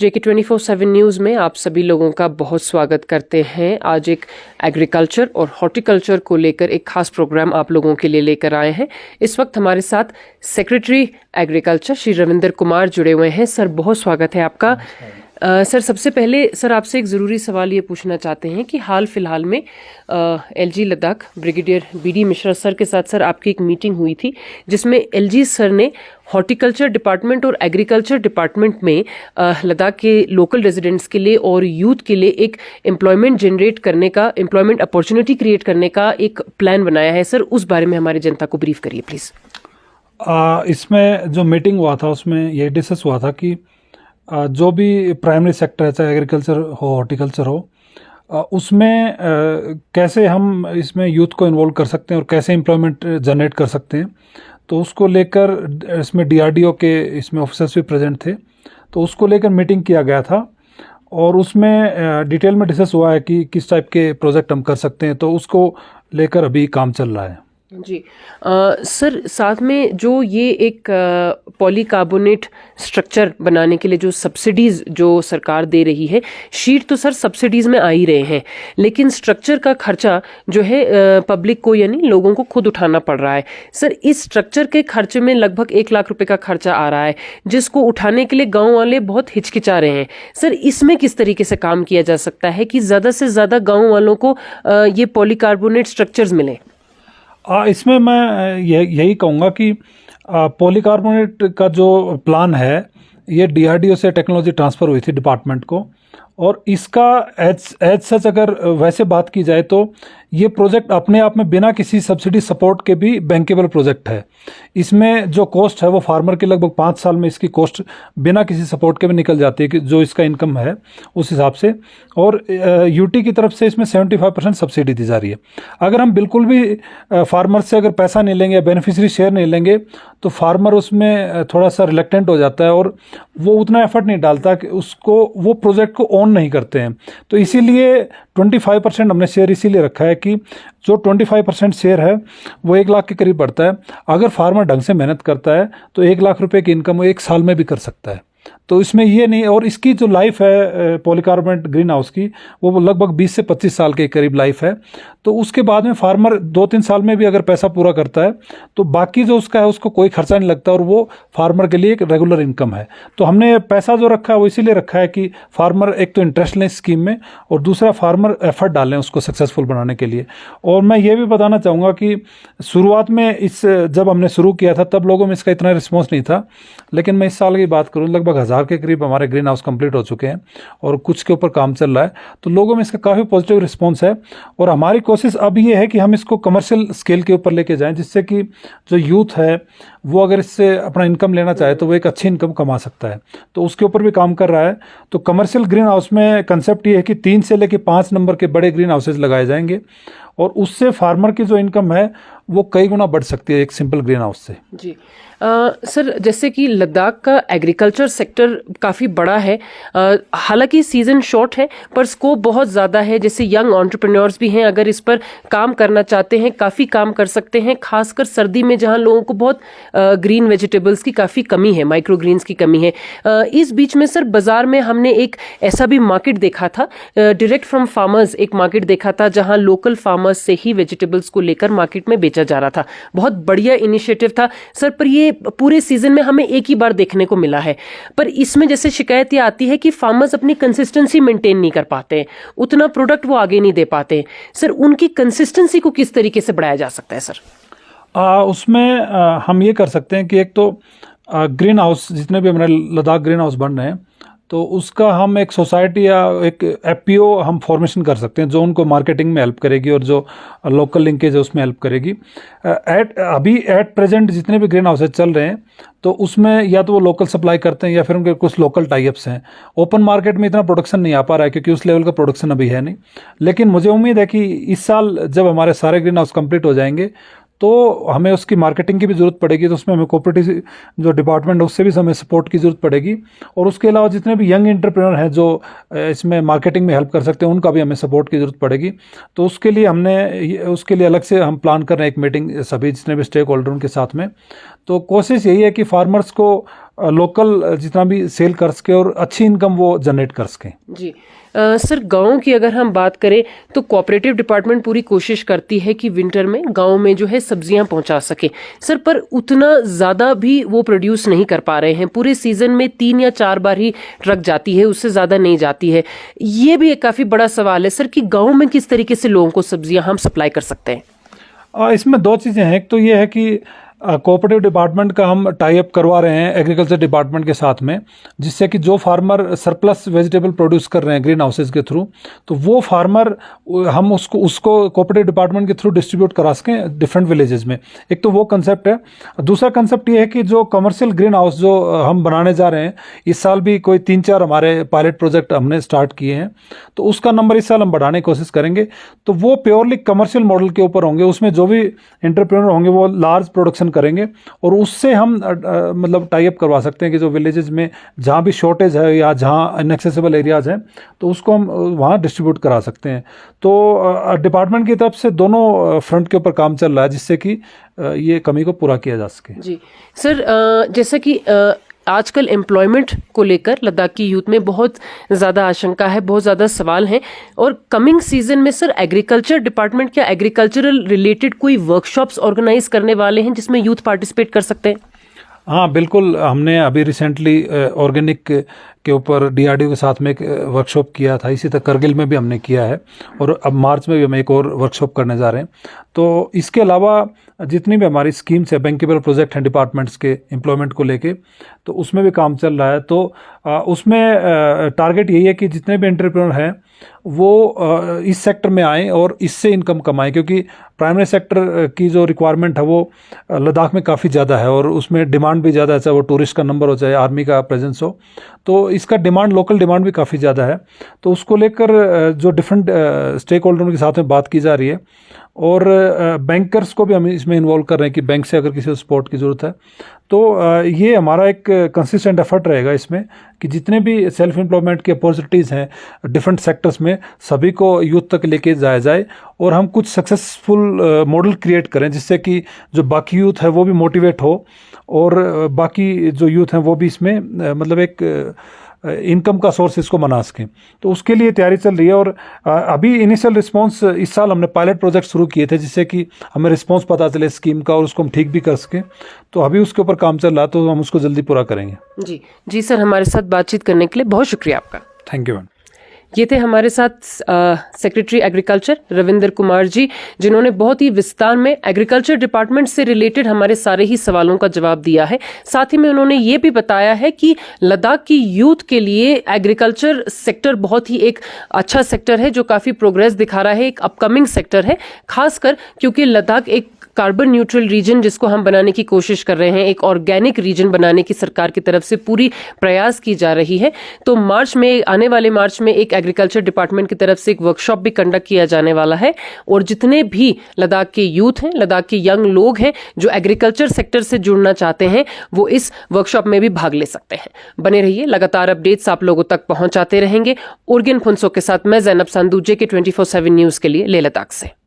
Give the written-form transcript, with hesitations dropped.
JK 24/7 news में आप सभी लोगों का बहुत स्वागत करते हैं। आज एक एग्रीकल्चर और हॉर्टिकल्चर को लेकर एक खास प्रोग्राम आप लोगों के लिए लेकर आए हैं। इस वक्त हमारे साथ सेक्रेटरी एग्रीकल्चर श्री रविंदर कुमार जुड़े हुए हैं। सर, बहुत स्वागत है आपका। सर, सबसे पहले सर आपसे एक ज़रूरी सवाल ये पूछना चाहते हैं कि हाल फिलहाल में LG Ladakh brigadier BD Mishra sir के साथ सर आपकी एक मीटिंग हुई थी, जिसमें LG सर ने हॉर्टिकल्चर डिपार्टमेंट और एग्रीकल्चर डिपार्टमेंट में लद्दाख के लोकल रेजिडेंट्स के लिए और यूथ के लिए एक एम्प्लॉयमेंट जनरेट करने का, एम्प्लॉयमेंट अपॉर्चुनिटी क्रिएट करने का एक प्लान बनाया है। सर, उस बारे में हमारी जनता को ब्रीफ करिए प्लीज़। इसमें जो मीटिंग हुआ था उसमें ये डिस्कस हुआ था कि जो भी प्राइमरी सेक्टर है, चाहे एग्रीकल्चर हो हॉर्टिकल्चर हो, उसमें कैसे हम इसमें यूथ को इन्वॉल्व कर सकते हैं और कैसे एम्प्लॉयमेंट जनरेट कर सकते हैं। तो उसको लेकर इसमें DRDO के इसमें ऑफिसर्स भी प्रेजेंट थे, तो उसको लेकर मीटिंग किया गया था और उसमें डिटेल में डिस्कस हुआ है कि किस टाइप के प्रोजेक्ट हम कर सकते हैं। तो उसको लेकर अभी काम चल रहा है जी। सर, साथ में जो ये एक पॉलीकार्बोनेट स्ट्रक्चर बनाने के लिए जो सब्सिडीज़ जो सरकार दे रही है, शीट तो सर सब्सिडीज़ में आ ही रहे हैं, लेकिन स्ट्रक्चर का खर्चा जो है पब्लिक को यानी लोगों को खुद उठाना पड़ रहा है। सर, इस स्ट्रक्चर के खर्चे में लगभग 1 लाख रुपए का खर्चा आ रहा है, जिसको उठाने के लिए गाँव वाले बहुत हिचकिचा रहे हैं। सर, इसमें किस तरीके से काम किया जा सकता है कि ज़्यादा से ज़्यादा गाँव वालों को ये पॉलीकार्बोनेट स्ट्रक्चर्स मिलें? इसमें मैं यही कहूँगा कि पॉलीकार्बोनेट का जो प्लान है ये DRDO से टेक्नोलॉजी ट्रांसफ़र हुई थी डिपार्टमेंट को, और इसका एज सच अगर वैसे बात की जाए तो ये प्रोजेक्ट अपने आप में बिना किसी सब्सिडी सपोर्ट के भी बैंकेबल प्रोजेक्ट है। इसमें जो कॉस्ट है वो फार्मर की लगभग 5 साल में इसकी कॉस्ट बिना किसी सपोर्ट के भी निकल जाती है कि जो इसका इनकम है उस हिसाब से, और UT की तरफ से इसमें 75% सब्सिडी दी जा रही है। अगर हम बिल्कुल भी फार्मर से अगर पैसा नहीं लेंगे, बेनिफिशियरी शेयर नहीं लेंगे, तो फार्मर उसमें थोड़ा सा रिलेक्टेंट हो जाता है और वो उतना एफर्ट नहीं डालता कि उसको वो प्रोजेक्ट को ऑन नहीं करते हैं। तो इसीलिए 25% हमने शेयर इसीलिए रखा है कि जो 25% शेयर है वो 1 लाख के करीब बढ़ता है। अगर फार्मर ढंग से मेहनत करता है तो 1 लाख रुपए की इनकम वो 1 साल में भी कर सकता है। तो इसमें ये नहीं, और इसकी जो लाइफ है पॉलीकार्बोनेट ग्रीन हाउस की, वो लगभग 20 से 25 साल के करीब लाइफ है। तो उसके बाद में फार्मर 2-3 साल में भी अगर पैसा पूरा करता है तो बाकी जो उसका है उसको कोई खर्चा नहीं लगता और वो फार्मर के लिए एक रेगुलर इनकम है। तो हमने पैसा जो रखा है वो इसीलिए रखा है कि फार्मर एक तो इंटरेस्ट लें स्कीम में, और दूसरा फार्मर एफर्ट डालें उसको सक्सेसफुल बनाने के लिए। और मैं ये भी बताना चाहूँगा कि शुरुआत में जब हमने शुरू किया था तब लोगों में इसका इतना रिस्पॉन्स नहीं था, लेकिन मैं इस साल की बात करूँ लगभग 1000 के करीब हमारे ग्रीन हाउस कंप्लीट हो चुके हैं और कुछ के ऊपर काम चल रहा है। तो लोगों में इसका काफ़ी पॉजिटिव रिस्पॉन्स है, और हमारी कोशिश अब ये है कि हम इसको कमर्शियल स्केल के ऊपर लेके जाएं, जिससे कि जो यूथ है वो अगर इससे अपना इनकम लेना चाहे तो वो एक अच्छी इनकम कमा सकता है। तो उसके ऊपर भी काम कर रहा है। तो कमर्शियल ग्रीन हाउस में कंसेप्ट ये है कि 3 से लेके 5 नंबर के बड़े ग्रीन हाउसेज लगाए जाएंगे, और उससे फार्मर की जो इनकम है वो कई गुना बढ़ सकती है एक सिंपल ग्रीन हाउस से। जी। सर, जैसे कि लद्दाख का एग्रीकल्चर सेक्टर काफ़ी बड़ा है, हालांकि सीज़न शॉर्ट है पर स्कोप बहुत ज़्यादा है। जैसे यंग एंटरप्रेन्योर्स भी हैं, अगर इस पर काम करना चाहते हैं काफ़ी काम कर सकते हैं, खासकर सर्दी में जहां लोगों को बहुत ग्रीन वेजिटेबल्स की काफ़ी कमी है, माइक्रो ग्रीन्स की कमी है। इस बीच में सर बाज़ार में हमने एक ऐसा भी मार्केट देखा था, डायरेक्ट फ्रॉम फार्मर्स एक मार्केट देखा था जहाँ लोकल फार्मर्स से ही वेजिटेबल्स को लेकर मार्केट में बेचा जा रहा था। बहुत बढ़िया इनिशिएटिव था सर, पर ये पूरे सीजन में हमें एक ही बार देखने को मिला है। पर इसमें जैसे शिकायत ये आती है कि फार्मर्स अपनी कंसिस्टेंसी मेंटेन नहीं कर पाते हैं, उतना प्रोडक्ट वो आगे नहीं दे पाते हैं। सर, उनकी कंसिस्टेंसी को किस तरीके से बढ़ाया जा सकता है सर? उसमें हम ये कर सकते हैं कि एक तो ग्रीन हाउस जितने भी हमारे लद्दाख ग्रीन हाउस बन रहे हैं, तो उसका हम एक सोसाइटी या एक FPO हम फॉर्मेशन कर सकते हैं जो उनको मार्केटिंग में हेल्प करेगी और जो लोकल लिंकेज है उसमें हेल्प करेगी। अभी एट प्रेजेंट जितने भी ग्रीन हाउसेज चल रहे हैं तो उसमें या तो वो लोकल सप्लाई करते हैं या फिर उनके कुछ लोकल टाइप्स हैं। ओपन मार्केट में इतना प्रोडक्शन नहीं आ पा रहा है क्योंकि उस लेवल का प्रोडक्शन अभी है नहीं। लेकिन मुझे उम्मीद है कि इस साल जब हमारे सारे ग्रीन हाउस कंप्लीट हो जाएंगे तो हमें उसकी मार्केटिंग की भी ज़रूरत पड़ेगी, तो उसमें हमें कोऑपरेटिव जो डिपार्टमेंट है उससे भी हमें सपोर्ट की ज़रूरत पड़ेगी। और उसके अलावा जितने भी यंग एंटरप्रेन्योर हैं जो इसमें मार्केटिंग में हेल्प कर सकते हैं उनका भी हमें सपोर्ट की ज़रूरत पड़ेगी। तो उसके लिए अलग से हम प्लान कर रहे हैं एक मीटिंग सभी जितने भी स्टेक होल्डर उनके साथ में। तो कोशिश यही है कि फार्मर्स को लोकल जितना भी सेल कर सके और अच्छी इनकम वो जनरेट कर सकें। जी सर, गाँव की अगर हम बात करें तो कोऑपरेटिव डिपार्टमेंट पूरी कोशिश करती है कि विंटर में गाँव में जो है सब्जियां पहुंचा सके सर, पर उतना ज़्यादा भी वो प्रोड्यूस नहीं कर पा रहे हैं। पूरे सीजन में 3 या 4 बार ही ट्रक जाती है, उससे ज़्यादा नहीं जाती है। ये भी एक काफ़ी बड़ा सवाल है सर कि गाँव में किस तरीके से लोगों को सब्जियां हम सप्लाई कर सकते हैं। इसमें 2 चीज़ें हैं। एक तो ये है कि कोऑपरेटिव डिपार्टमेंट का हम टाई अप करवा रहे हैं एग्रीकल्चर डिपार्टमेंट के साथ में, जिससे कि जो फार्मर सरप्लस वेजिटेबल प्रोड्यूस कर रहे हैं ग्रीन हाउसेज के थ्रू, तो वो फार्मर हम उसको कोऑपरेटिव डिपार्टमेंट के थ्रू डिस्ट्रीब्यूट करा सकें डिफरेंट विलेजेस में। एक तो वो कंसेप्ट है। दूसरा कंसेप्ट ये है कि जो कमर्शियल ग्रीन हाउस जो हम बनाने जा रहे हैं, इस साल भी कोई 3-4 हमारे पायलट प्रोजेक्ट हमने स्टार्ट किए हैं, तो उसका नंबर इस साल हम बढ़ाने की कोशिश करेंगे। तो वो प्योरली कमर्शियल मॉडल के ऊपर होंगे, उसमें जो भी एंटरप्रेन्योर होंगे वो लार्ज प्रोडक्शन करेंगे और उससे हम मतलब टाई अप करवा सकते हैं कि जो विलेजेस में जहाँ भी शॉर्टेज है या जहाँ इनएक्सेसिबल एरियाज हैं, तो उसको हम वहाँ डिस्ट्रीब्यूट करा सकते हैं। तो डिपार्टमेंट की तरफ से दोनों फ्रंट के ऊपर काम चल रहा है, जिससे कि ये कमी को पूरा किया जा सके। जी सर, जैसा कि आजकल एम्प्लॉयमेंट को लेकर लद्दाख की यूथ में बहुत ज़्यादा आशंका है, बहुत ज़्यादा सवाल हैं, और कमिंग सीजन में सर एग्रीकल्चर डिपार्टमेंट क्या एग्रीकल्चरल रिलेटेड कोई वर्कशॉप्स ऑर्गेनाइज करने वाले हैं जिसमें यूथ पार्टिसिपेट कर सकते हैं? हाँ बिल्कुल, हमने अभी रिसेंटली ऑर्गेनिक के ऊपर डीआरडीओ के साथ में एक वर्कशॉप किया था। इसी तरह करगिल में भी हमने किया है और अब मार्च में भी हम एक और वर्कशॉप करने जा रहे हैं। तो इसके अलावा जितनी भी हमारी स्कीम्स है, बैंकेबल प्रोजेक्ट हैं डिपार्टमेंट्स के एम्प्लॉयमेंट को लेके, तो उसमें भी काम चल रहा है। तो उसमें टारगेट यही है कि जितने भी एंटरप्रेन्योर हैं वो इस सेक्टर में आएँ और इससे इनकम कमाएं, क्योंकि प्राइमरी सेक्टर की जो रिक्वायरमेंट है वो लद्दाख में काफ़ी ज़्यादा है और उसमें डिमांड भी ज़्यादा है, चाहे वो टूरिस्ट का नंबर हो, चाहे आर्मी का प्रेजेंस हो। तो इसका डिमांड, लोकल डिमांड भी काफ़ी ज़्यादा है। तो उसको लेकर जो डिफरेंट स्टेक होल्डरों के साथ में बात की जा रही है और बैंकर्स को भी हम इसमें इन्वॉल्व कर रहे हैं कि बैंक से अगर किसी को सपोर्ट की ज़रूरत है तो ये हमारा एक कंसिस्टेंट एफर्ट रहेगा इसमें कि जितने भी सेल्फ एम्प्लॉयमेंट की अपॉर्चुनिटीज़ हैं डिफरेंट सेक्टर्स में, सभी को यूथ तक लेके जाया जाए और हम कुछ सक्सेसफुल मॉडल क्रिएट करें, जिससे कि जो बाकी यूथ है वो भी मोटिवेट हो और बाकी जो यूथ हैं वो भी इसमें मतलब एक इनकम का सोर्स इसको बना सकें। तो उसके लिए तैयारी चल रही है और अभी इनिशियल रिस्पांस इस साल हमने पायलट प्रोजेक्ट शुरू किए थे, जिससे कि हमें रिस्पांस पता चले स्कीम का और उसको हम ठीक भी कर सकें। तो अभी उसके ऊपर काम चल रहा है, तो हम उसको जल्दी पूरा करेंगे। जी जी सर, हमारे साथ बातचीत करने के लिए बहुत शुक्रिया आपका। Thank you ma'am. ये थे हमारे साथ सेक्रेटरी एग्रीकल्चर रविंदर कुमार जी, जिन्होंने बहुत ही विस्तार में एग्रीकल्चर डिपार्टमेंट से रिलेटेड हमारे सारे ही सवालों का जवाब दिया है। साथ ही में उन्होंने ये भी बताया है कि लद्दाख की यूथ के लिए एग्रीकल्चर सेक्टर बहुत ही एक अच्छा सेक्टर है, जो काफ़ी प्रोग्रेस दिखा रहा है, एक अपकमिंग सेक्टर है, खासकर क्योंकि लद्दाख एक कार्बन न्यूट्रल रीजन जिसको हम बनाने की कोशिश कर रहे हैं, एक ऑर्गेनिक रीजन बनाने की सरकार की तरफ से पूरी प्रयास की जा रही है। तो मार्च में, आने वाले मार्च में एक एग्रीकल्चर डिपार्टमेंट की तरफ से एक वर्कशॉप भी कंडक्ट किया जाने वाला है और जितने भी लद्दाख के यूथ हैं, लद्दाख के यंग लोग हैं जो एग्रीकल्चर सेक्टर से जुड़ना चाहते हैं, वो इस वर्कशॉप में भी भाग ले सकते हैं। बने रहिए, लगातार अपडेट्स आप लोगों तक पहुंचाते रहेंगे। उर्गेन फुनसो के साथ मैं जैनब संधू, JK 24/7 न्यूज के लिए लेह लद्दाख से।